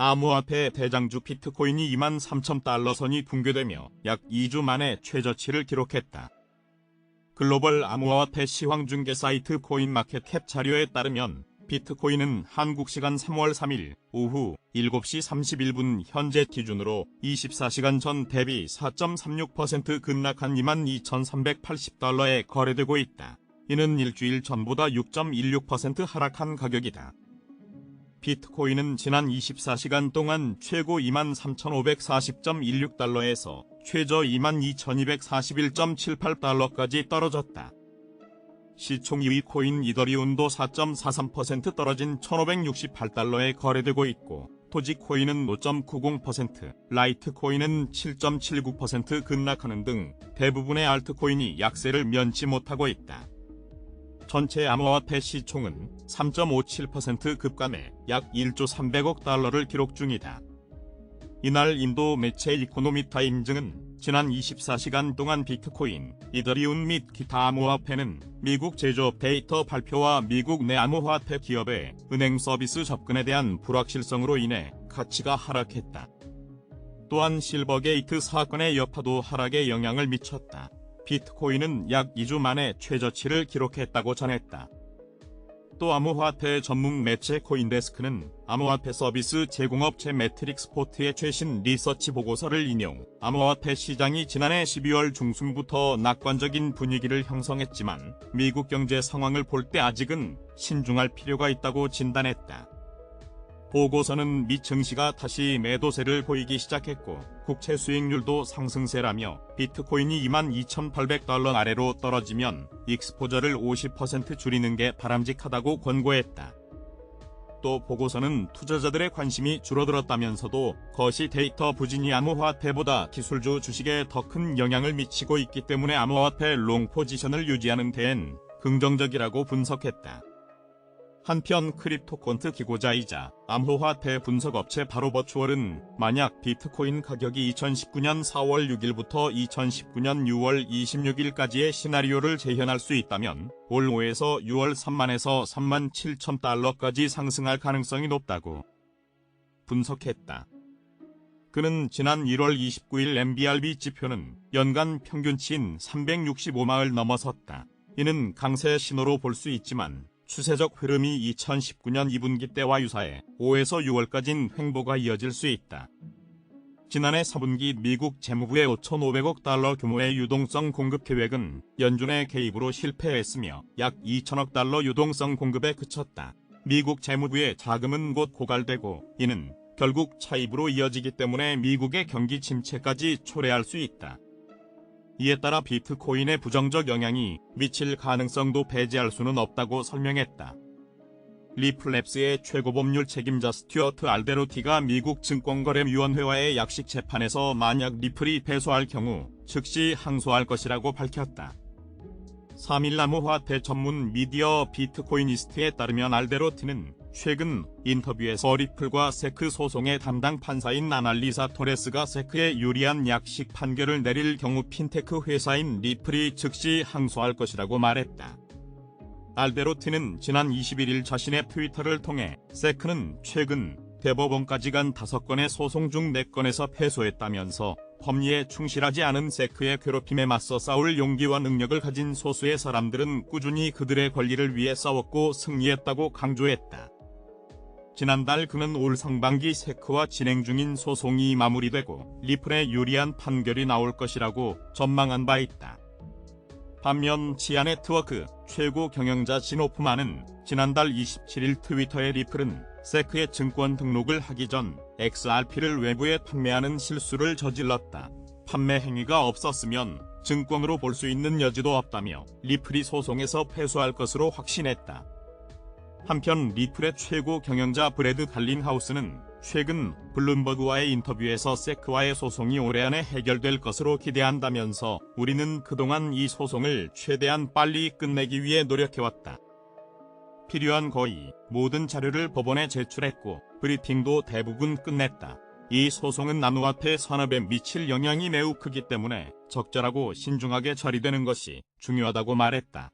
암호화폐 대장주 비트코인이 23,000달러 선이 붕괴되며 약 2주 만에 최저치를 기록했다. 글로벌 암호화폐 시황중개 사이트 코인마켓캡 자료에 따르면 비트코인은 한국 시간 3월 3일 오후 7시 31분 현재 기준으로 24시간 전 대비 4.36% 급락한 22,380달러에 거래되고 있다. 이는 일주일 전보다 6.16% 하락한 가격이다. 비트코인은 지난 24시간 동안 최고 23,540.16달러에서 최저 22,241.78달러까지 떨어졌다. 시총 2위 코인 이더리움도 4.43% 떨어진 1,568달러에 거래되고 있고, 도지코인은 5.90%, 라이트코인은 7.79% 급락하는 등 대부분의 알트코인이 약세를 면치 못하고 있다. 전체 암호화폐 시총은 3.57% 급감해 약 1조 300억 달러를 기록 중이다. 이날 인도 매체 이코노미타임즈는 지난 24시간 동안 비트코인, 이더리움 및 기타 암호화폐는 미국 제조업 데이터 발표와 미국 내 암호화폐 기업의 은행 서비스 접근에 대한 불확실성으로 인해 가치가 하락했다. 또한 실버게이트 사건의 여파도 하락에 영향을 미쳤다. 비트코인은 약 2주 만에 최저치를 기록했다고 전했다. 또 암호화폐 전문 매체 코인데스크는 암호화폐 서비스 제공업체 매트릭스포트의 최신 리서치 보고서를 인용, 암호화폐 시장이 지난해 12월 중순부터 낙관적인 분위기를 형성했지만 미국 경제 상황을 볼 때 아직은 신중할 필요가 있다고 진단했다. 보고서는 미 증시가 다시 매도세를 보이기 시작했고 국채 수익률도 상승세라며 비트코인이 22,800달러 아래로 떨어지면 익스포저를 50% 줄이는 게 바람직하다고 권고했다. 또 보고서는 투자자들의 관심이 줄어들었다면서도 거시 데이터 부진이 암호화폐보다 기술주 주식에 더 큰 영향을 미치고 있기 때문에 암호화폐 롱 포지션을 유지하는 데엔 긍정적이라고 분석했다. 한편 크립토콘트 기고자이자 암호화폐 분석업체 바로버추얼은 만약 비트코인 가격이 2019년 4월 6일부터 2019년 6월 26일까지의 시나리오를 재현할 수 있다면 올 5에서 6월 3만에서 3만 7천 달러까지 상승할 가능성이 높다고 분석했다. 그는 지난 1월 29일 MBRB 지표는 연간 평균치인 365만을 넘어섰다. 이는 강세 신호로 볼 수 있지만 추세적 흐름이 2019년 2분기 때와 유사해 5에서 6월까진 횡보가 이어질 수 있다. 지난해 4분기 미국 재무부의 5,500억 달러 규모의 유동성 공급 계획은 연준의 개입으로 실패했으며 약 2천억 달러 유동성 공급에 그쳤다. 미국 재무부의 자금은 곧 고갈되고 이는 결국 차입으로 이어지기 때문에 미국의 경기 침체까지 초래할 수 있다. 이에 따라 비트코인의 부정적 영향이 미칠 가능성도 배제할 수는 없다고 설명했다. 리플랩스의 최고법률 책임자 스튜어트 알데로티가 미국 증권거래위원회와의 약식 재판에서 만약 리플이 패소할 경우 즉시 항소할 것이라고 밝혔다. 3일 암호화폐 전문 미디어 비트코이니스트에 따르면 알데로티는 최근 인터뷰에서 리플과 세크 소송의 담당 판사인 아날리사 토레스가 세크에 유리한 약식 판결을 내릴 경우 핀테크 회사인 리플이 즉시 항소할 것이라고 말했다. 알데로티는 지난 21일 자신의 트위터를 통해 세크는 최근 대법원까지 간 5건의 소송 중 4건에서 패소했다면서 법리에 충실하지 않은 세크의 괴롭힘에 맞서 싸울 용기와 능력을 가진 소수의 사람들은 꾸준히 그들의 권리를 위해 싸웠고 승리했다고 강조했다. 지난달 그는 올 상반기 세크와 진행 중인 소송이 마무리되고 리플에 유리한 판결이 나올 것이라고 전망한 바 있다. 반면 치아네트워크 최고 경영자 진 호프만은 지난달 27일 트위터에 리플은 세크의 증권 등록을 하기 전 XRP를 외부에 판매하는 실수를 저질렀다. 판매 행위가 없었으면 증권으로 볼 수 있는 여지도 없다며 리플이 소송에서 패소할 것으로 확신했다. 한편 리플의 최고 경영자 브래드 달린하우스는 최근 블룸버그와의 인터뷰에서 세크와의 소송이 올해 안에 해결될 것으로 기대한다면서 우리는 그동안 이 소송을 최대한 빨리 끝내기 위해 노력해왔다. 필요한 거의 모든 자료를 법원에 제출했고 브리핑도 대부분 끝냈다. 이 소송은 암호화폐 산업에 미칠 영향이 매우 크기 때문에 적절하고 신중하게 처리되는 것이 중요하다고 말했다.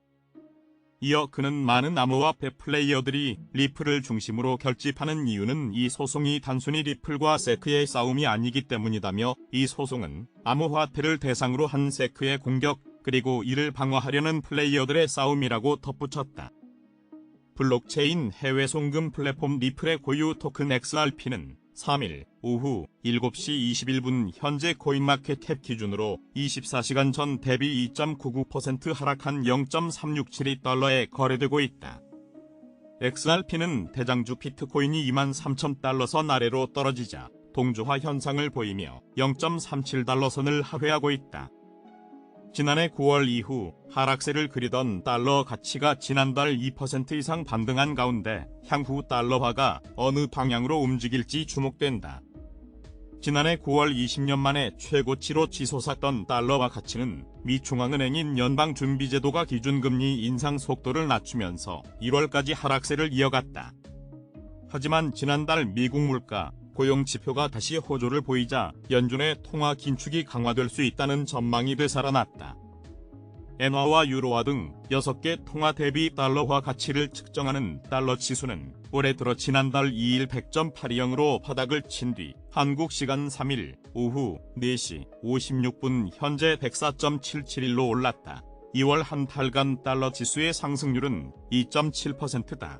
이어 그는 많은 암호화폐 플레이어들이 리플을 중심으로 결집하는 이유는 이 소송이 단순히 리플과 세크의 싸움이 아니기 때문이다며, 이 소송은 암호화폐를 대상으로 한 세크의 공격, 그리고 이를 방어하려는 플레이어들의 싸움이라고 덧붙였다. 블록체인 해외 송금 플랫폼 리플의 고유 토큰 XRP는 3일 오후 7시 21분 현재 코인마켓캡 기준으로 24시간 전 대비 2.99% 하락한 0.367달러에 거래되고 있다. XRP는 대장주 비트코인이 23,000달러선 아래로 떨어지자 동조화 현상을 보이며 0.37달러 선을 하회하고 있다. 지난해 9월 이후 하락세를 그리던 달러 가치가 지난달 2% 이상 반등한 가운데 향후 달러화가 어느 방향으로 움직일지 주목된다. 지난해 9월 20년 만에 최고치로 치솟았던 달러화 가치는 미 중앙은행인 연방준비제도가 기준금리 인상 속도를 낮추면서 1월까지 하락세를 이어갔다. 하지만 지난달 미국 물가, 고용 지표가 다시 호조를 보이자 연준의 통화 긴축이 강화될 수 있다는 전망이 되살아났다. 엔화와 유로화 등 6개 통화 대비 달러화 가치를 측정하는 달러 지수는 올해 들어 지난달 2일 100.82으로 바닥을 친 뒤 한국 시간 3일 오후 4시 56분 현재 104.771로 올랐다. 2월 한 달간 달러 지수의 상승률은 2.7%다.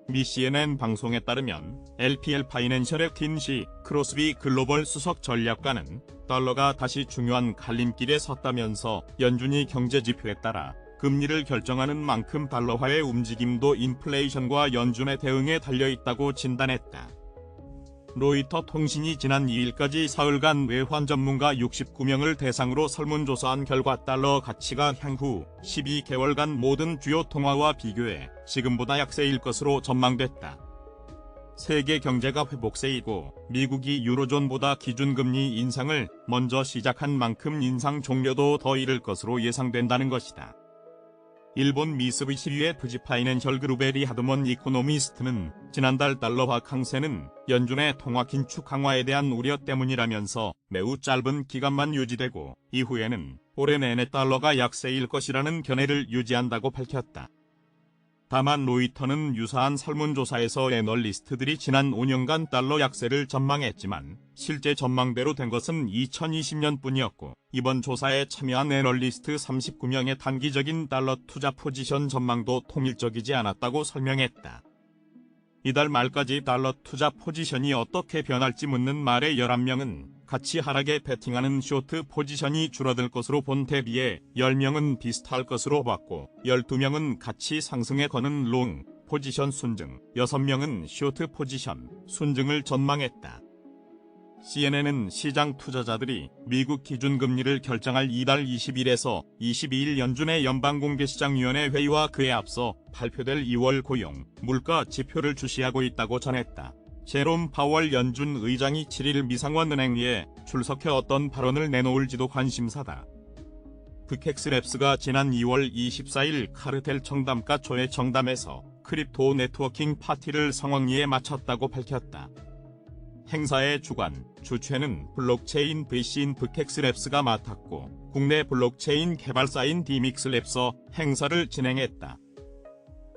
미 CNN 방송에 따르면 LPL 파이낸셜의 틴시 크로스비 글로벌 수석 전략가는 달러가 다시 중요한 갈림길에 섰다면서 연준이 경제지표에 따라 금리를 결정하는 만큼 달러화의 움직임도 인플레이션과 연준의 대응에 달려있다고 진단했다. 로이터 통신이 지난 2일까지 사흘간 외환 전문가 69명을 대상으로 설문조사한 결과 달러 가치가 향후 12개월간 모든 주요 통화와 비교해 지금보다 약세일 것으로 전망됐다. 세계 경제가 회복세이고 미국이 유로존보다 기준금리 인상을 먼저 시작한 만큼 인상 종료도 더 이를 것으로 예상된다는 것이다. 일본 미쓰비시 푸지 파이낸셜 그룹의 리하드먼 이코노미스트는 지난달 달러화 강세는 연준의 통화 긴축 강화에 대한 우려 때문이라면서 매우 짧은 기간만 유지되고 이후에는 올해 내내 달러가 약세일 것이라는 견해를 유지한다고 밝혔다. 다만 로이터는 유사한 설문조사에서 애널리스트들이 지난 5년간 달러 약세를 전망했지만 실제 전망대로 된 것은 2020년뿐이었고, 이번 조사에 참여한 애널리스트 39명의 단기적인 달러 투자 포지션 전망도 통일적이지 않았다고 설명했다. 이달 말까지 달러 투자 포지션이 어떻게 변할지 묻는 말의 11명은 가치 하락에 베팅하는 쇼트 포지션이 줄어들 것으로 본 데 비해 10명은 비슷할 것으로 봤고, 12명은 가치 상승에 거는 롱 포지션 순증, 6명은 쇼트 포지션 순증을 전망했다. CNN은 시장 투자자들이 미국 기준금리를 결정할 이달 20일에서 22일 연준의 연방공개시장위원회 회의와 그에 앞서 발표될 2월 고용, 물가 지표를 주시하고 있다고 전했다. 제롬 파월 연준 의장이 7일 미상원은행위에 출석해 어떤 발언을 내놓을지도 관심사다. 북헥스랩스가 지난 2월 24일 카르텔 청담가 초회 청담에서 크립토 네트워킹 파티를 성황리에 마쳤다고 밝혔다. 행사의 주관, 주최는 블록체인 VC인 북헥스랩스가 맡았고, 국내 블록체인 개발사인 디믹스랩서 행사를 진행했다.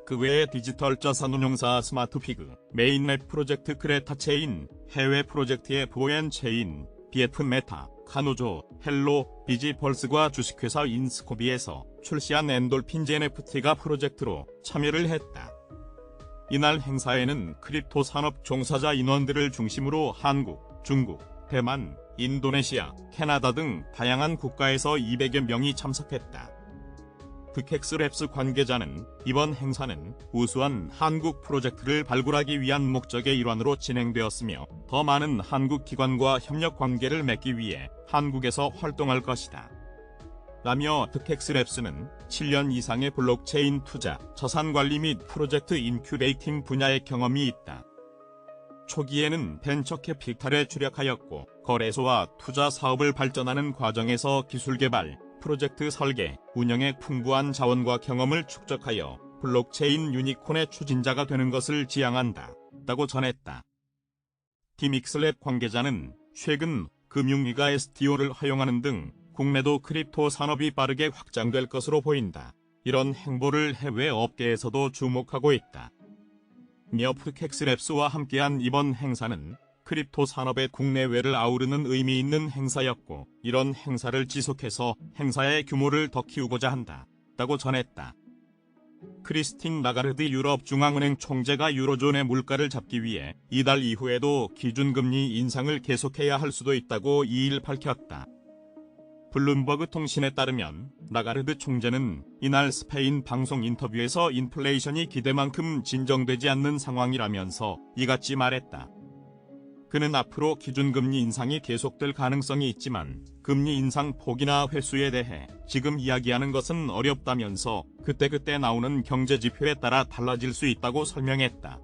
그 외에 디지털 자산운용사 스마트피그, 메인랩 프로젝트 크레타체인, 해외 프로젝트의 보엔체인, BF 메타, 카노조, 헬로, 비지펄스과 주식회사 인스코비에서 출시한 엔돌핀 NFT가 프로젝트로 참여를 했다. 이날 행사에는 크립토 산업 종사자 인원들을 중심으로 한국, 중국, 대만, 인도네시아, 캐나다 등 다양한 국가에서 200여 명이 참석했다. 북헥스랩스 관계자는 이번 행사는 우수한 한국 프로젝트를 발굴하기 위한 목적의 일환으로 진행되었으며 더 많은 한국 기관과 협력 관계를 맺기 위해 한국에서 활동할 것이다. 라며 북헥스랩스는 7년 이상의 블록체인 투자, 자산관리 및 프로젝트 인큐베이팅 분야의 경험이 있다. 초기에는 벤처 캐피탈에 주력하였고, 거래소와 투자 사업을 발전하는 과정에서 기술 개발, 프로젝트 설계, 운영에 풍부한 자원과 경험을 축적하여 블록체인 유니콘의 추진자가 되는 것을 지향한다. 다고 전했다. 디믹스랩 관계자는 최근 금융위가 STO를 허용하는 등 국내도 크립토 산업이 빠르게 확장될 것으로 보인다. 이런 행보를 해외 업계에서도 주목하고 있다. 캡스랩스와 함께한 이번 행사는 크립토 산업의 국내외를 아우르는 의미 있는 행사였고, 이런 행사를 지속해서 행사의 규모를 더 키우고자 한다고 전했다. 크리스틴 라가르드 유럽중앙은행 총재가 유로존의 물가를 잡기 위해 이달 이후에도 기준금리 인상을 계속해야 할 수도 있다고 2일 밝혔다. 블룸버그 통신에 따르면 라가르드 총재는 이날 스페인 방송 인터뷰에서 인플레이션이 기대만큼 진정되지 않는 상황이라면서 이같이 말했다. 그는 앞으로 기준금리 인상이 계속될 가능성이 있지만 금리 인상 폭이나 횟수에 대해 지금 이야기하는 것은 어렵다면서 그때그때 나오는 경제지표에 따라 달라질 수 있다고 설명했다.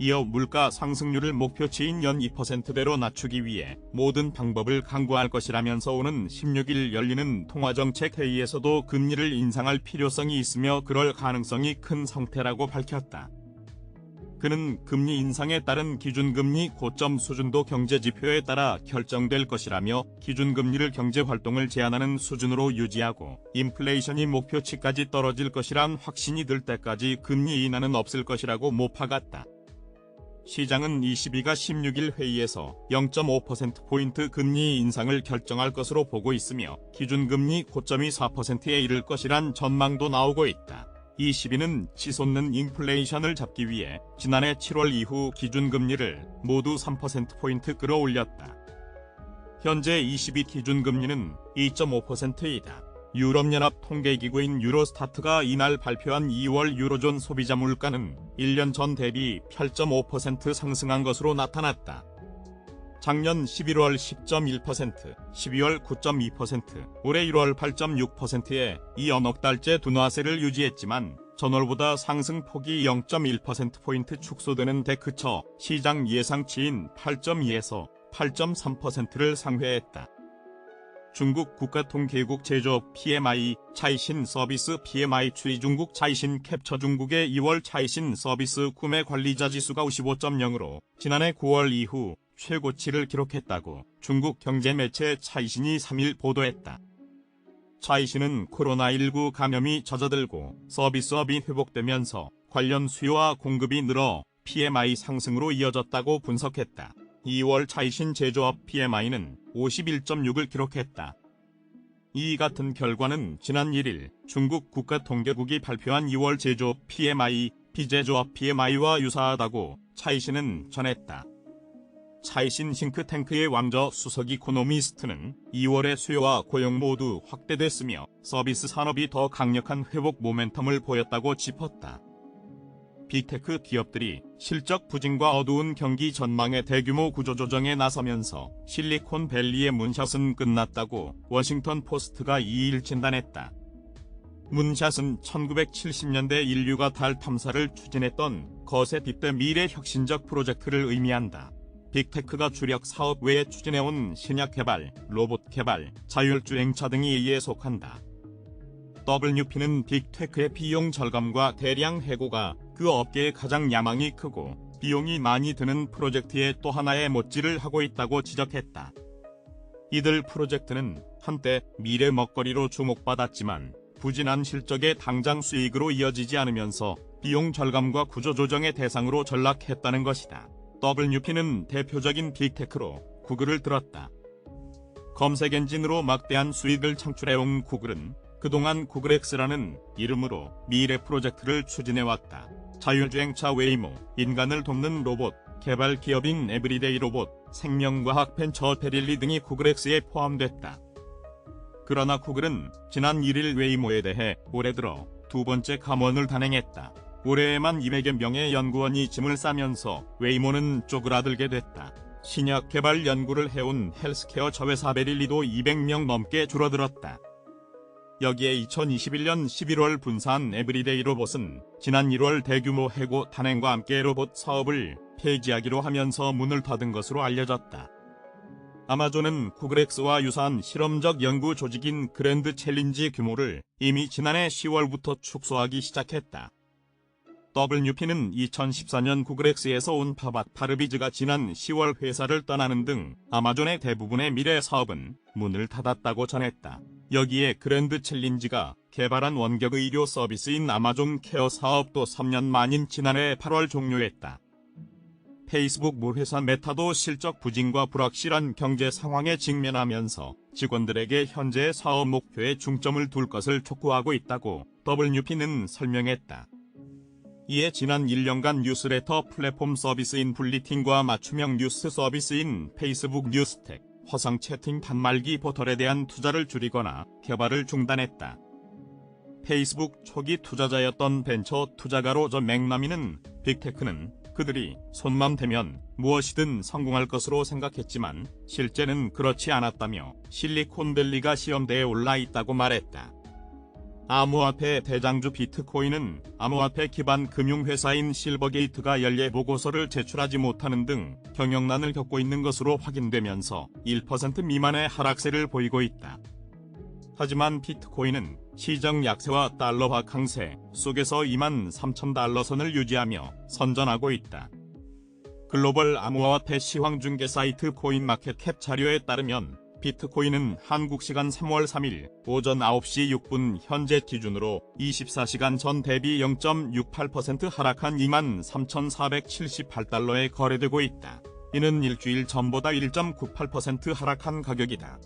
이어 물가 상승률을 목표치인 연 2%대로 낮추기 위해 모든 방법을 강구할 것이라면서 오는 16일 열리는 통화정책회의에서도 금리를 인상할 필요성이 있으며 그럴 가능성이 큰 상태라고 밝혔다. 그는 금리 인상에 따른 기준금리 고점 수준도 경제지표에 따라 결정될 것이라며 기준금리를 경제활동을 제한하는 수준으로 유지하고 인플레이션이 목표치까지 떨어질 것이란 확신이 들 때까지 금리 인하는 없을 것이라고 못 박았다. 시장은 22가 16일 회의에서 0.5%포인트 금리 인상을 결정할 것으로 보고 있으며 기준금리 고점이 4%에 이를 것이란 전망도 나오고 있다. 22는 치솟는 인플레이션을 잡기 위해 지난해 7월 이후 기준금리를 모두 3%포인트 끌어올렸다. 현재 22 기준금리는 2.5%이다. 유럽연합 통계기구인 유로스타트가 이날 발표한 2월 유로존 소비자 물가는 1년 전 대비 8.5% 상승한 것으로 나타났다. 작년 11월 10.1%, 12월 9.2%, 올해 1월 8.6%에 이어 넉 달째 둔화세를 유지했지만 전월보다 상승폭이 0.1%포인트 축소되는 데 그쳐 시장 예상치인 8.2에서 8.3%를 상회했다. 중국 국가통계국 제조업 PMI, 차이신 서비스 PMI 추이 중국 차이신 캡처 중국의 2월 차이신 서비스 구매 관리자 지수가 55.0으로 지난해 9월 이후 최고치를 기록했다고 중국 경제매체 차이신이 3일 보도했다. 차이신은 코로나19 감염이 잦아들고 서비스업이 회복되면서 관련 수요와 공급이 늘어 PMI 상승으로 이어졌다고 분석했다. 2월 차이신 제조업 PMI는 51.6을 기록했다. 이 같은 결과는 지난 1일 중국 국가통계국이 발표한 2월 제조업 PMI, 비제조업 PMI와 유사하다고 차이신은 전했다. 차이신 싱크탱크의 왕저 수석 이코노미스트는 2월의 수요와 고용 모두 확대됐으며 서비스 산업이 더 강력한 회복 모멘텀을 보였다고 짚었다. 빅테크 기업들이 실적 부진과 어두운 경기 전망의 대규모 구조조정에 나서면서 실리콘밸리의 문샷은 끝났다고 워싱턴 포스트가 2일 진단했다. 문샷은 1970년대 인류가 달 탐사를 추진했던 거세 빅대 미래 혁신적 프로젝트를 의미한다. 빅테크가 주력 사업 외에 추진해온 신약 개발, 로봇 개발, 자율주행차 등이 이에 속한다. WP는 빅테크의 비용 절감과 대량 해고가 그 업계의 가장 야망이 크고 비용이 많이 드는 프로젝트의 또 하나의 못지를 하고 있다고 지적했다. 이들 프로젝트는 한때 미래 먹거리로 주목받았지만 부진한 실적의 당장 수익으로 이어지지 않으면서 비용 절감과 구조조정의 대상으로 전락했다는 것이다. WP는 대표적인 빅테크로 구글을 들었다. 검색 엔진으로 막대한 수익을 창출해온 구글은 그동안 구글X라는 이름으로 미래 프로젝트를 추진해왔다. 자율주행차 웨이모, 인간을 돕는 로봇, 개발 기업인 에브리데이 로봇, 생명과학 벤처 베릴리 등이 구글X에 포함됐다. 그러나 구글은 지난 1일 웨이모에 대해 올해 들어 두 번째 감원을 단행했다. 올해에만 200여 명의 연구원이 짐을 싸면서 웨이모는 쪼그라들게 됐다. 신약 개발 연구를 해온 헬스케어 자회사 베릴리도 200명 넘게 줄어들었다. 여기에 2021년 11월 분사한 에브리데이 로봇은 지난 1월 대규모 해고 단행과 함께 로봇 사업을 폐지하기로 하면서 문을 닫은 것으로 알려졌다. 아마존은 구글X와 유사한 실험적 연구 조직인 그랜드 챌린지 규모를 이미 지난해 10월부터 축소하기 시작했다. WP는 2014년 구글X에서 온 파박 파르비즈가 지난 10월 회사를 떠나는 등 아마존의 대부분의 미래 사업은 문을 닫았다고 전했다. 여기에 그랜드 챌린지가 개발한 원격 의료 서비스인 아마존 케어 사업도 3년 만인 지난해 8월 종료했다. 페이스북母회사 메타도 실적 부진과 불확실한 경제 상황에 직면하면서 직원들에게 현재의 사업 목표에 중점을 둘 것을 촉구하고 있다고 WP는 설명했다. 이에 지난 1년간 뉴스레터 플랫폼 서비스인 블리팅과 맞춤형 뉴스 서비스인 페이스북 뉴스택, 화상 채팅 단말기 포털에 대한 투자를 줄이거나 개발을 중단했다. 페이스북 초기 투자자였던 벤처 투자가 저 맥나미는 빅테크는 그들이 손만 대면 무엇이든 성공할 것으로 생각했지만 실제는 그렇지 않았다며 실리콘밸리가 시험대에 올라 있다고 말했다. 암호화폐 대장주 비트코인은 암호화폐 기반 금융회사인 실버게이트가 연례 보고서를 제출하지 못하는 등 경영난을 겪고 있는 것으로 확인되면서 1% 미만의 하락세를 보이고 있다. 하지만 비트코인은 시정 약세와 달러화 강세 속에서 23,000달러 선을 유지하며 선전하고 있다. 글로벌 암호화폐 시황중개 사이트 코인마켓캡 자료에 따르면 비트코인은 한국 시간 3월 3일 오전 9시 6분 현재 기준으로 24시간 전 대비 0.68% 하락한 23,478달러에 거래되고 있다. 이는 일주일 전보다 1.98% 하락한 가격이다.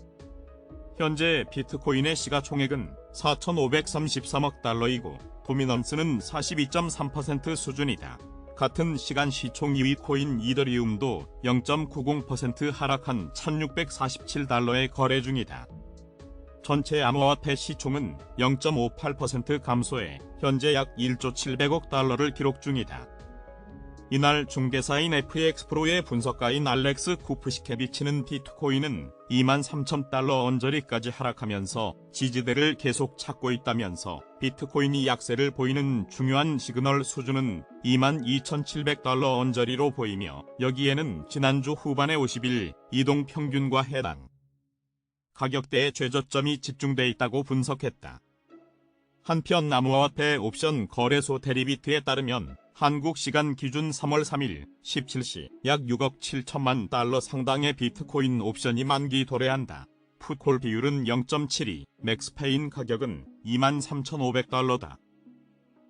현재 비트코인의 시가총액은 4,533억 달러이고 도미넌스는 42.3% 수준이다. 같은 시간 시총 2위 코인 이더리움도 0.90% 하락한 1,647달러에 거래 중이다. 전체 암호화폐 시총은 0.58% 감소해 현재 약 1조 700억 달러를 기록 중이다. 이날 중개사인 FX프로의 분석가인 알렉스 쿠프시케비치는 비트코인은 23,000달러 언저리까지 하락하면서 지지대를 계속 찾고 있다면서 비트코인이 약세를 보이는 중요한 시그널 수준은 22,700달러 언저리로 보이며 여기에는 지난주 후반의 50일 이동평균과 해당 가격대의 최저점이 집중돼 있다고 분석했다. 한편 암호화폐 옵션 거래소 데리비트에 따르면 한국 시간 기준 3월 3일 17시 약 6억 7천만 달러 상당의 비트코인 옵션이 만기 도래한다. 풋콜 비율은 0.72, 맥스페인 가격은 23,500달러다.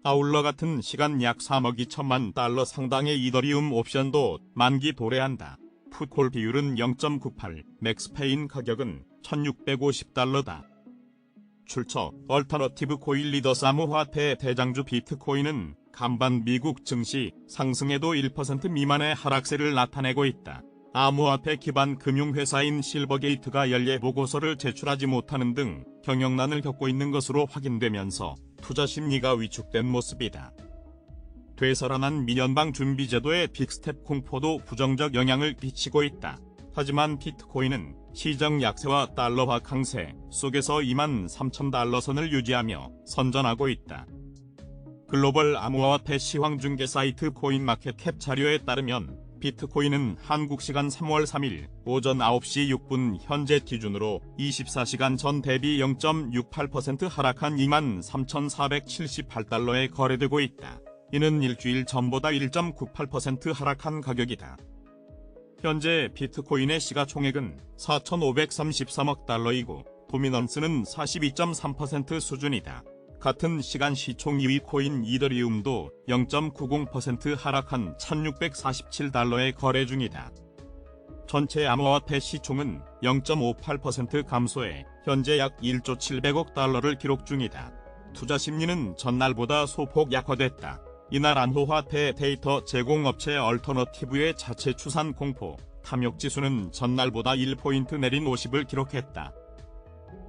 아울러 같은 시간 약 3억 2천만 달러 상당의 이더리움 옵션도 만기 도래한다. 풋콜 비율은 0.98, 맥스페인 가격은 1,650달러다. 출처 얼터너티브 코인 리더스 암호화폐 대장주 비트코인은 간밤 미국 증시 상승에도 1% 미만의 하락세를 나타내고 있다. 암호화폐 기반 금융회사인 실버게이트가 연례 보고서를 제출하지 못하는 등 경영난을 겪고 있는 것으로 확인되면서 투자 심리가 위축된 모습이다. 되살아난 미연방 준비제도의 빅스텝 공포도 부정적 영향을 끼치고 있다. 하지만 비트코인은 시정 약세와 달러화 강세 속에서 23,000달러 선을 유지하며 선전하고 있다. 글로벌 암호화폐 시황중개 사이트 코인마켓캡 자료에 따르면 비트코인은 한국 시간 3월 3일 오전 9시 6분 현재 기준으로 24시간 전 대비 0.68% 하락한 23,478달러에 거래되고 있다. 이는 일주일 전보다 1.98% 하락한 가격이다. 현재 비트코인의 시가총액은 4,533억 달러이고 도미넌스는 42.3% 수준이다. 같은 시간 시총 2위 코인 이더리움도 0.90% 하락한 1,647달러에 거래 중이다. 전체 암호화폐 시총은 0.58% 감소해 현재 약 1조 700억 달러를 기록 중이다. 투자 심리는 전날보다 소폭 약화됐다. 이날 암호화폐 데이터 제공업체 얼터너티브의 자체 추산 공포 탐욕지수는 전날보다 1포인트 내린 50을 기록했다.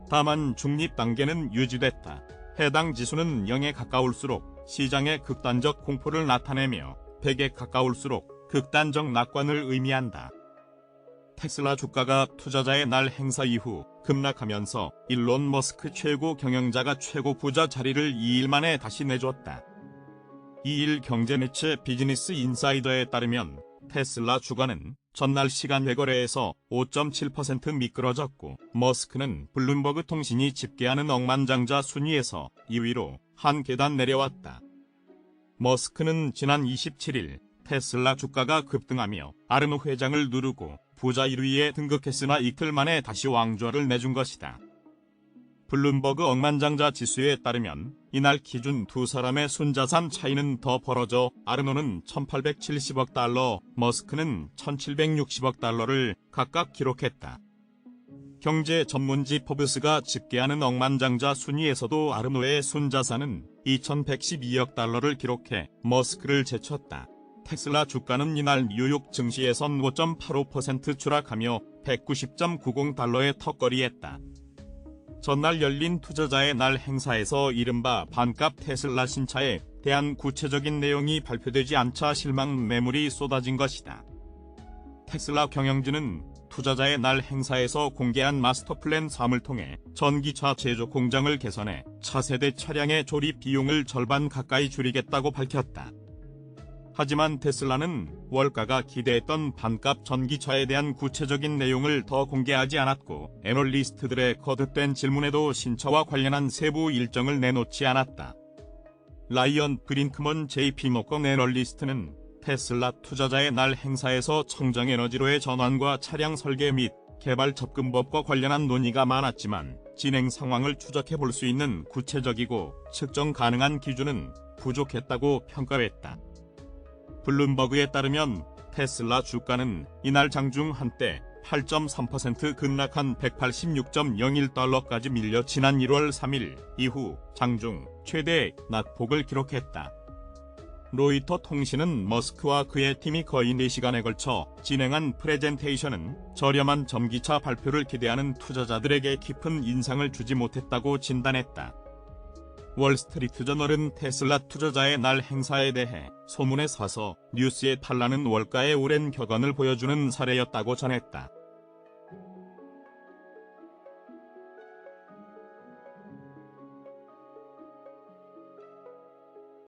다만 중립 단계는 유지됐다. 해당 지수는 0에 가까울수록 시장의 극단적 공포를 나타내며 100에 가까울수록 극단적 낙관을 의미한다. 테슬라 주가가 투자자의 날 행사 이후 급락하면서 일론 머스크 최고 경영자가 최고 부자 자리를 2일 만에 다시 내줬다. 2일 경제 매체 비즈니스 인사이더에 따르면 테슬라 주가는 전날 시간 외거래에서 5.7% 미끄러졌고 머스크는 블룸버그 통신이 집계하는 억만장자 순위에서 2위로 한 계단 내려왔다. 머스크는 지난 27일 테슬라 주가가 급등하며 아르노 회장을 누르고 부자 1위에 등극했으나 이틀 만에 다시 왕좌를 내준 것이다. 블룸버그 억만장자 지수에 따르면 이날 기준 두 사람의 순자산 차이는 더 벌어져 아르노는 1870억 달러, 머스크는 1760억 달러를 각각 기록했다. 경제 전문지 포브스가 집계하는 억만장자 순위에서도 아르노의 순자산은 2112억 달러를 기록해 머스크를 제쳤다. 테슬라 주가는 이날 뉴욕 증시에선 5.85% 추락하며 190.90달러에 턱걸이했다. 전날 열린 투자자의 날 행사에서 이른바 반값 테슬라 신차에 대한 구체적인 내용이 발표되지 않자 실망 매물이 쏟아진 것이다. 테슬라 경영진은 투자자의 날 행사에서 공개한 마스터플랜 3을 통해 전기차 제조 공장을 개선해 차세대 차량의 조립 비용을 절반 가까이 줄이겠다고 밝혔다. 하지만 테슬라는 월가가 기대했던 반값 전기차에 대한 구체적인 내용을 더 공개하지 않았고 애널리스트들의 거듭된 질문에도 신차와 관련한 세부 일정을 내놓지 않았다. 라이언 브링크먼 JP모건 애널리스트는 테슬라 투자자의 날 행사에서 청정에너지로의 전환과 차량 설계 및 개발 접근법과 관련한 논의가 많았지만 진행 상황을 추적해 볼 수 있는 구체적이고 측정 가능한 기준은 부족했다고 평가했다. 블룸버그에 따르면 테슬라 주가는 이날 장중 한때 8.3% 급락한 186.01달러까지 밀려 지난 1월 3일 이후 장중 최대 낙폭을 기록했다. 로이터 통신은 머스크와 그의 팀이 거의 4시간에 걸쳐 진행한 프레젠테이션은 저렴한 전기차 발표를 기대하는 투자자들에게 깊은 인상을 주지 못했다고 진단했다. 월스트리트저널은 테슬라 투자자의 날 행사에 대해 소문에 사서 뉴스에 팔라는 월가의 오랜 격언을 보여주는 사례였다고 전했다.